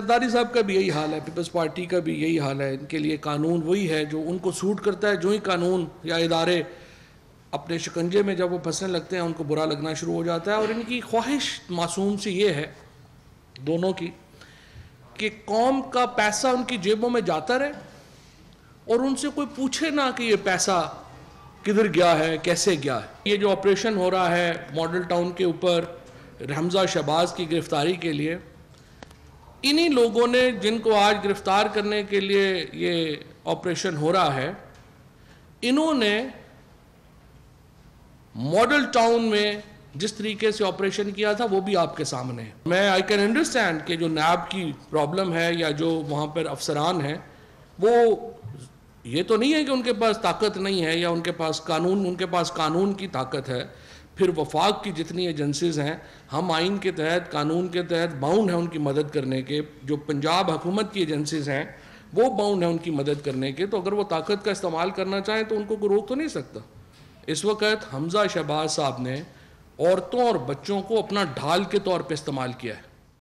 زرداری صاحب کا بھی یہی حال ہے، پیپلز پارٹی کا بھی یہی حال ہے. ان کے لیے قانون وہی ہے جو ان کو سوٹ کرتا ہے. جو ہی قانون یا ادارے اپنے شکنجے میں جب وہ پھنسنے لگتے ہیں ان کو برا لگنا شروع ہو جاتا ہے. اور ان کی خواہش معصوم سی یہ ہے دونوں کی کہ قوم کا پیسہ ان کی جیبوں میں جاتا رہے اور ان سے کوئی پوچھے نہ کہ یہ پیسہ کدھر گیا ہے، کیسے گیا ہے. یہ جو آپریشن ہو رہا ہے ماڈل ٹاؤن کے اوپر حمزہ شہباز کی گرفتاری کے لیے، انہی لوگوں نے جن کو آج گرفتار کرنے کے لیے یہ آپریشن ہو رہا ہے، انہوں نے ماڈل ٹاؤن میں جس طریقے سے آپریشن کیا تھا وہ بھی آپ کے سامنے ہے. میں آئی کین انڈرسٹینڈ کہ جو نیب کی پرابلم ہے یا جو وہاں پر افسران ہیں وہ یہ تو نہیں ہے کہ ان کے پاس طاقت نہیں ہے یا ان کے پاس قانون کی طاقت ہے. پھر وفاق کی جتنی ایجنسیز ہیں ہم آئین کے تحت قانون کے تحت باؤنڈ ہیں ان کی مدد کرنے کے. جو پنجاب حکومت کی ایجنسیز ہیں وہ باؤنڈ ہیں ان کی مدد کرنے کے. تو اگر وہ طاقت کا استعمال کرنا چاہیں تو ان کو کوئی روک تو نہیں سکتا. اس وقت حمزہ شہباز صاحب نے عورتوں اور بچوں کو اپنا ڈھال کے طور پہ استعمال کیا ہے.